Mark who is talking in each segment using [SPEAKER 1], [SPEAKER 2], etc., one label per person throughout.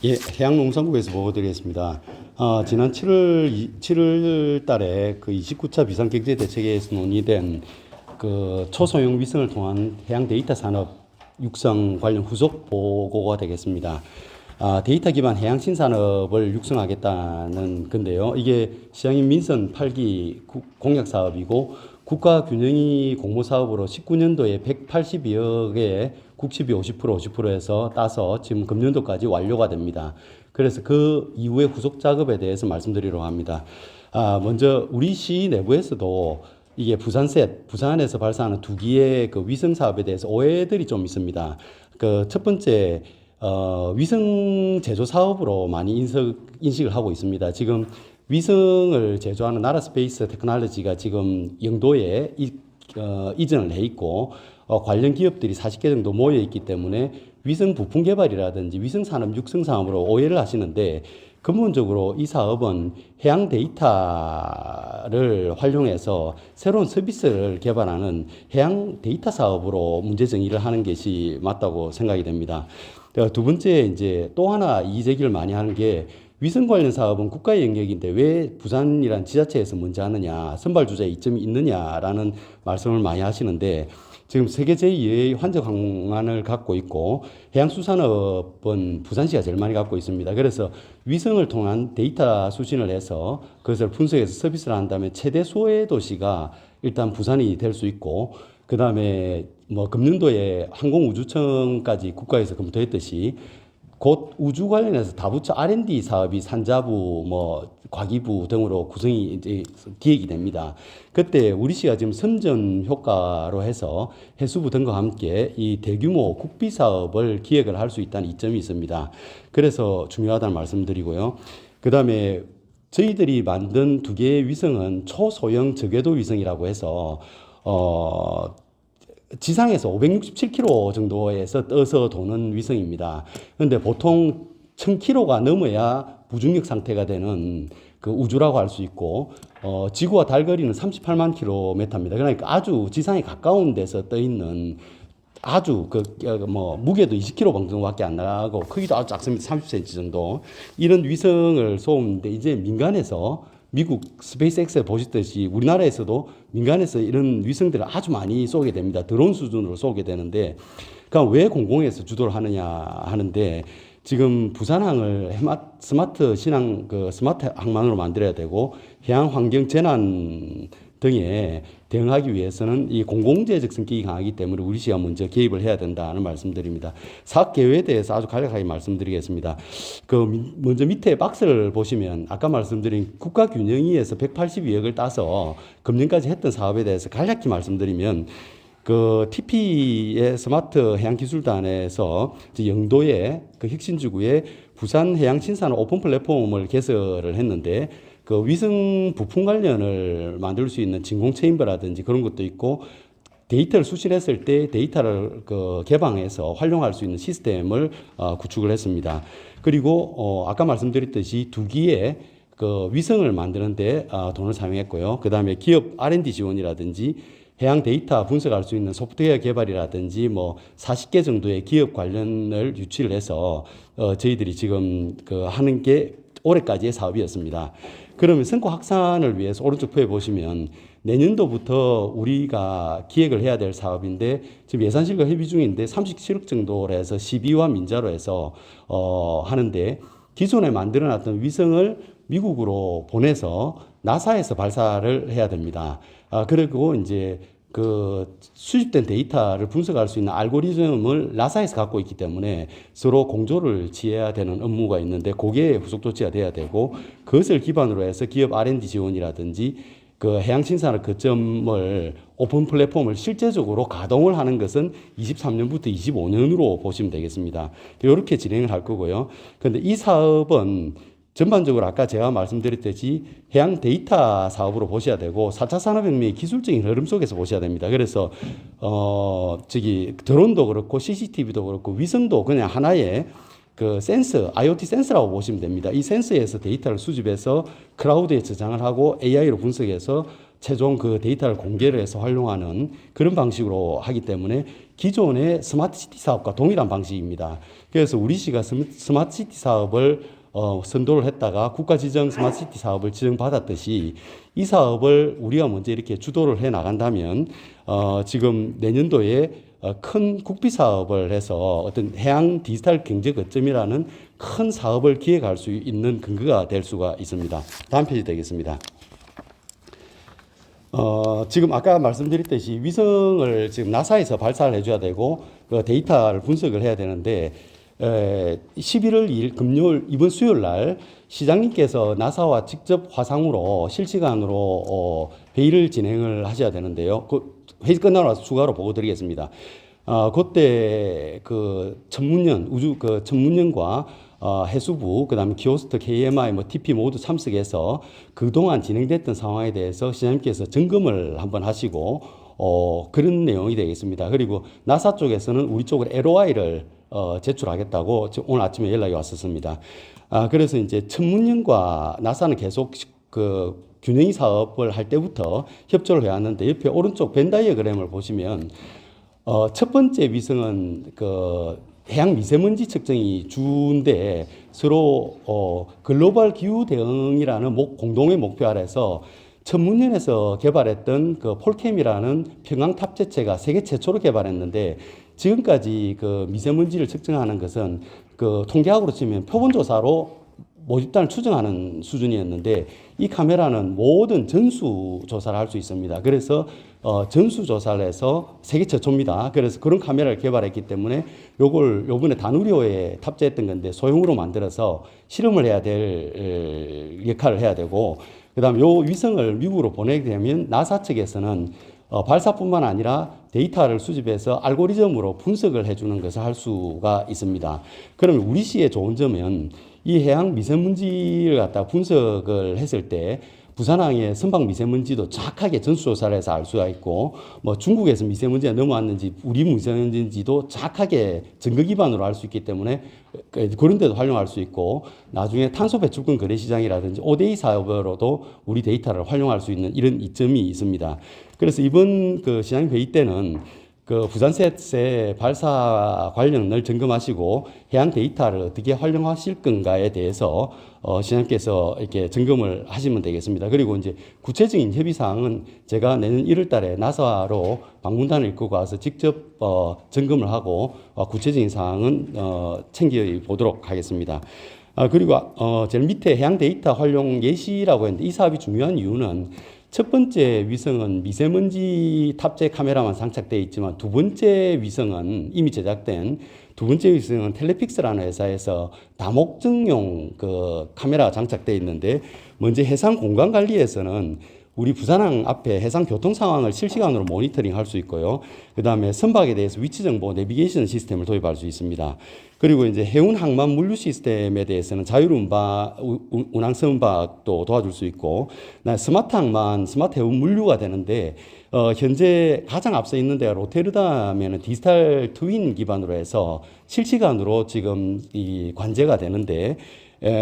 [SPEAKER 1] 예, 해양농산부에서 보고드리겠습니다. 지난 7월 달에 그 29차 비상경제대책에서 논의된 그 초소형 위성을 통한 해양 데이터 산업 육성 관련 후속 보고가 되겠습니다. 데이터 기반 해양 신산업을 육성하겠다는 건데요. 이게 시장인 민선 8기 공약 사업이고 국가 균형이 공모 사업으로 19년도에 182억에 국시비 50%해서 따서 지금 금년도까지 완료가 됩니다. 그래서 그 이후의 후속 작업에 대해서 말씀드리려고 합니다. 먼저 우리 시 내부에서도 이게 부산에서 발사하는 두 기의 그 위성 사업에 대해서 오해들이 좀 있습니다. 그 첫 번째, 위성 제조 사업으로 많이 인식을 하고 있습니다. 지금 위성을 제조하는 나라 스페이스 테크놀로지가 지금 영도에 이전을 해 있고, 관련 기업들이 40개 정도 모여 있기 때문에 위성 부품 개발이라든지 위성 산업 육성 사업으로 오해를 하시는데, 근본적으로 이 사업은 해양 데이터를 활용해서 새로운 서비스를 개발하는 해양 데이터 사업으로 문제 정의를 하는 것이 맞다고 생각이 됩니다. 두 번째, 이제 또 하나 이의제기를 많이 하는 게, 위성 관련 사업은 국가의 영역인데 왜 부산이란 지자체에서 먼저 하느냐, 선발주자의 이점이 있느냐라는 말씀을 많이 하시는데, 지금 세계 제2의 환적 항만을 갖고 있고 해양수산업은 부산시가 제일 많이 갖고 있습니다. 그래서 위성을 통한 데이터 수신을 해서 그것을 분석해서 서비스를 한 다음에 최대 소외 도시가 일단 부산이 될 수 있고, 그 다음에 뭐 금년도에 항공우주청까지 국가에서 검토했듯이 곧 우주 관련해서 다부처 R&D 사업이 산자부, 뭐 과기부 등으로 구성이 이제 기획이 됩니다. 그때 우리시가 지금 선전 효과로 해서 해수부 등과 함께 이 대규모 국비 사업을 기획을 할 수 있다는 이점이 있습니다. 그래서 중요하다는 말씀드리고요. 그 다음에 저희들이 만든 두 개의 위성은 초소형 저궤도 위성이라고 해서 지상에서 567km 정도에서 떠서 도는 위성입니다. 그런데 보통 1000km가 넘어야 무중력 상태가 되는 그 우주라고 할 수 있고, 지구와 달 거리는 38만 킬로미터입니다. 그러니까 아주 지상에 가까운 데서 떠 있는 아주 뭐 무게도 20kg 정도밖에 안 나가고 크기도 아주 작습니다. 30cm 정도. 이런 위성을 쏘는데 이제 민간에서 미국 스페이스X 보셨듯이 우리나라에서도 민간에서 이런 위성들을 아주 많이 쏘게 됩니다. 드론 수준으로 쏘게 되는데, 그럼 왜 공공에서 주도를 하느냐 하는데, 지금 부산항을 스마트 항만으로 만들어야 되고 해양 환경 재난 등에 대응하기 위해서는 이 공공재적 성격이 강하기 때문에 우리시가 먼저 개입을 해야 된다는 말씀드립니다. 사업 계획에 대해서 아주 간략하게 말씀드리겠습니다. 먼저 밑에 박스를 보시면 아까 말씀드린 국가균형위에서 182억을 따서 금년까지 했던 사업에 대해서 간략히 말씀드리면, 그 TP의 스마트 해양기술단에서 영도의 그 혁신지구에 부산 해양신산업 오픈 플랫폼을 개설을 했는데, 그 위성 부품 관련을 만들 수 있는 진공 체인버라든지 그런 것도 있고, 데이터를 수신했을 때 데이터를 개방해서 활용할 수 있는 시스템을 구축을 했습니다. 그리고 아까 말씀드렸듯이 두 기의 그 위성을 만드는데 돈을 사용했고요. 그 다음에 기업 R&D 지원이라든지 해양 데이터 분석할 수 있는 소프트웨어 개발이라든지 뭐 40개 정도의 기업 관련을 유치를 해서 저희들이 지금 하는 게 올해까지의 사업이었습니다. 그러면 성과 확산을 위해서 오른쪽 표에 보시면 내년도부터 우리가 기획을 해야 될 사업인데, 지금 예산실과 협의 중인데 37억 정도로 해서 시비와 민자로 해서 하는데, 기존에 만들어놨던 위성을 미국으로 보내서 나사에서 발사를 해야 됩니다. 그리고 이제 그 수집된 데이터를 분석할 수 있는 알고리즘을 나사에서 갖고 있기 때문에 서로 공조를 지어야 되는 업무가 있는데, 그게 후속 조치가 돼야 되고, 그것을 기반으로 해서 기업 R&D 지원이라든지 그 해양신산업 거점을 오픈 플랫폼을 실제적으로 가동을 하는 것은 23년부터 25년으로 보시면 되겠습니다. 이렇게 진행을 할 거고요. 그런데 이 사업은 전반적으로 아까 제가 말씀드렸듯이 해양 데이터 사업으로 보셔야 되고 4차 산업혁명의 기술적인 흐름 속에서 보셔야 됩니다. 그래서 드론도 그렇고 CCTV도 그렇고 위성도 그냥 하나의 그 센서, IoT 센서라고 보시면 됩니다. 이 센서에서 데이터를 수집해서 클라우드에 저장을 하고 AI로 분석해서 최종 그 데이터를 공개를 해서 활용하는 그런 방식으로 하기 때문에 기존의 스마트시티 사업과 동일한 방식입니다. 그래서 우리시가 스마트시티 사업을 선도를 했다가 국가지정 스마트시티 사업을 지정받았듯이 이 사업을 우리가 먼저 이렇게 주도를 해 나간다면 지금 내년도에 큰 국비 사업을 해서 어떤 해양 디지털 경제 거점이라는 큰 사업을 기획할 수 있는 근거가 될 수가 있습니다. 다음 페이지 되겠습니다. 지금 아까 말씀드렸듯이 위성을 지금 나사에서 발사를 해줘야 되고 그 데이터를 분석을 해야 되는데 11월 2일 금요일 이번 수요일 날 시장님께서 나사와 직접 화상으로 실시간으로 회의를 진행을 하셔야 되는데요. 그 회의 끝나고 나서 추가로 보고 드리겠습니다. 그때 그 천문연 그 천문연과 해수부, 그다음에 키오스트, KMI, TP 모두 참석해서 그동안 진행됐던 상황에 대해서 시장님께서 점검을 한번 하시고 그런 내용이 되겠습니다. 그리고 나사 쪽에서는 우리 쪽으로 LOI를 제출하겠다고 오늘 아침에 연락이 왔었습니다. 그래서 이제 천문연과 나사는 계속 그 균형이 사업을 할 때부터 협조를 해왔는데 옆에 오른쪽 벤 다이어그램을 보시면 첫 번째 위성은 그 해양 미세먼지 측정이 주인데 서로 글로벌 기후 대응이라는 공동의 목표 아래서 천문연에서 개발했던 그 폴캠이라는 평강 탑재체가 세계 최초로 개발했는데 지금까지 그 미세먼지를 측정하는 것은 그 통계학으로 치면 표본조사로 모집단을 추정하는 수준이었는데 이 카메라는 모든 전수 조사를 할 수 있습니다. 그래서 전수 조사를 해서 세계 최초입니다. 그래서 그런 카메라를 개발했기 때문에 요번에 다누리호에 탑재했던 건데 소형으로 만들어서 실험을 해야 될 역할을 해야 되고 그다음에 요 위성을 미국으로 보내게 되면 나사 측에서는 발사뿐만 아니라 데이터를 수집해서 알고리즘으로 분석을 해주는 것을 할 수가 있습니다. 그러면 우리 시의 좋은 점은 이 해양 미세먼지를 갖다 분석을 했을 때 부산항의 선박 미세먼지도 정확하게 전수조사를 해서 알 수가 있고 중국에서 미세먼지가 넘어왔는지 우리 미세먼지인지도 정확하게 증거 기반으로 알 수 있기 때문에 그런 데도 활용할 수 있고 나중에 탄소 배출권 거래 시장이라든지 ODA 사업으로도 우리 데이터를 활용할 수 있는 이런 이점이 있습니다. 그래서 이번 그 시장 회의 때는 그 부산셋의 발사 관련을 점검하시고 해양 데이터를 어떻게 활용하실 건가에 대해서 시장님께서 이렇게 점검을 하시면 되겠습니다. 그리고 이제 구체적인 협의 사항은 제가 내년 1월 달에 나사로 방문단을 이끌고 와서 직접 점검을 하고 구체적인 사항은 챙겨 보도록 하겠습니다. 그리고 제일 밑에 해양 데이터 활용 예시라고 했는데 이 사업이 중요한 이유는 첫 번째 위성은 미세먼지 탑재 카메라만 장착되어 있지만 두 번째 위성은 이미 제작된 두 번째 위성은 텔레픽스라는 회사에서 다목적용 그 카메라가 장착되어 있는데 먼저 해상 공간 관리에서는 우리 부산항 앞에 해상 교통 상황을 실시간으로 모니터링 할 수 있고요. 그 다음에 선박에 대해서 위치 정보 내비게이션 시스템을 도입할 수 있습니다. 그리고 이제 해운 항만 물류 시스템에 대해서는 자율 운항 선박도 도와줄 수 있고, 스마트 항만, 스마트 해운 물류가 되는데, 현재 가장 앞서 있는 데가 로테르담에는 디지털 트윈 기반으로 해서 실시간으로 지금 이 관제가 되는데,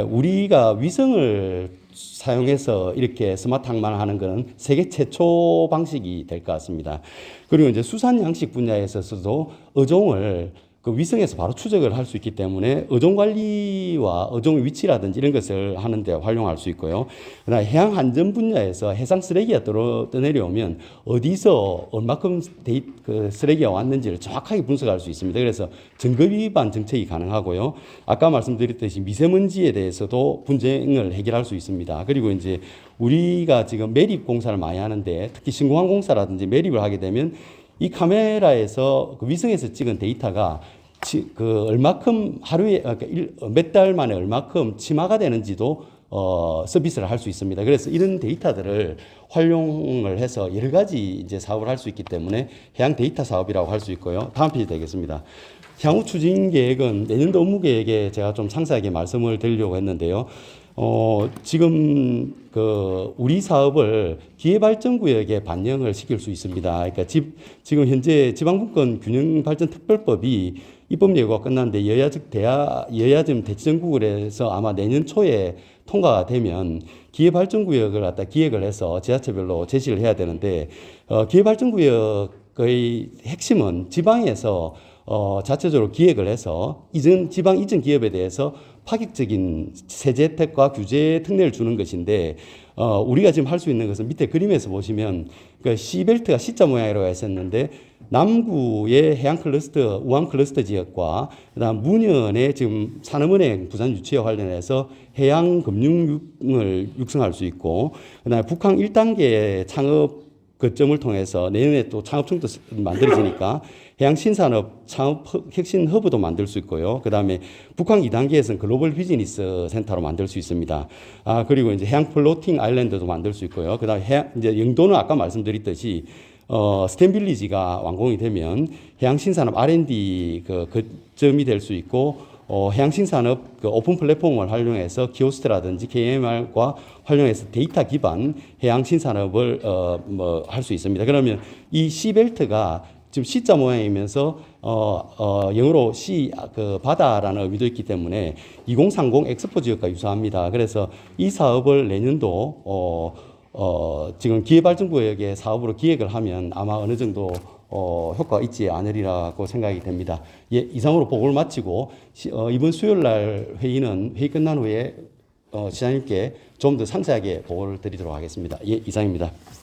[SPEAKER 1] 우리가 위성을 사용해서 이렇게 스마트 항만을 하는 것은 세계 최초 방식이 될 것 같습니다. 그리고 이제 수산 양식 분야에 있어서도 어종을 그 위성에서 바로 추적을 할 수 있기 때문에 어종 관리와 어종 위치라든지 이런 것을 하는데 활용할 수 있고요. 그다음에 해양 안전 분야에서 해상 쓰레기가 떠내려오면 어디서 얼마큼 그 쓰레기가 왔는지를 정확하게 분석할 수 있습니다. 그래서 증거 위반 정책이 가능하고요. 아까 말씀드렸듯이 미세먼지에 대해서도 분쟁을 해결할 수 있습니다. 그리고 이제 우리가 지금 매립 공사를 많이 하는데 특히 신공항 공사라든지 매립을 하게 되면 이 카메라에서 그 위성에서 찍은 데이터가 그 얼마큼 하루에 몇 달 만에 얼마큼 침하가 되는지도 서비스를 할 수 있습니다. 그래서 이런 데이터들을 활용을 해서 여러 가지 이제 사업을 할 수 있기 때문에 해양 데이터 사업이라고 할 수 있고요. 다음 페이지 되겠습니다. 향후 추진 계획은 내년도 업무 계획에 제가 좀 상세하게 말씀을 드리려고 했는데요. 지금 그 우리 사업을 기회발전구역에 반영을 시킬 수 있습니다. 그러니까 지금 현재 지방분권 균형발전특별법이 입법 예고가 끝났는데 여야정 대치정국에서 아마 내년 초에 통과가 되면 기회발전구역을 갖다 기획을 해서 지자체별로 제시를 해야 되는데 기회발전구역 거의 핵심은 지방에서 자체적으로 기획을 해서 지방 이전 기업에 대해서 파격적인 세제 혜택과 규제 특례를 주는 것인데 우리가 지금 할 수 있는 것은 밑에 그림에서 보시면 그 C벨트가 C자 모양이라고 했었는데 남구의 해양 클러스터, 우한 클러스터 지역과 그다음 문현의 지금 산업은행 부산 유치와 관련해서 해양 금융을 육성할 수 있고 그다음에 북한 1단계 창업 거점을 통해서 내년에 또 창업청도 만들어지니까 해양 신산업 창업 혁신 허브도 만들 수 있고요. 그다음에 북한 2단계에서는 글로벌 비즈니스 센터로 만들 수 있습니다. 그리고 이제 해양 플로팅 아일랜드도 만들 수 있고요. 그다음에 이제 영도는 아까 말씀드렸듯이 스탠빌리지가 완공이 되면 해양 신산업 R&D 그 거점이 될 수 있고 해양신산업 그 오픈 플랫폼을 활용해서 키오스트라든지 KMR과 활용해서 데이터 기반 해양신산업을 할 수 있습니다. 그러면 이 C벨트가 지금 C자 모양이면서 영어로 C 그 바다라는 의미도 있기 때문에 2030 엑스포 지역과 유사합니다. 그래서 이 사업을 내년도 지금 기회발전구역의 사업으로 기획을 하면 아마 어느 정도 효과가 있지 않으리라고 생각이 됩니다. 예, 이상으로 보고를 마치고 이번 수요일 날 회의 끝난 후에 시장님께 좀 더 상세하게 보고를 드리도록 하겠습니다. 예, 이상입니다.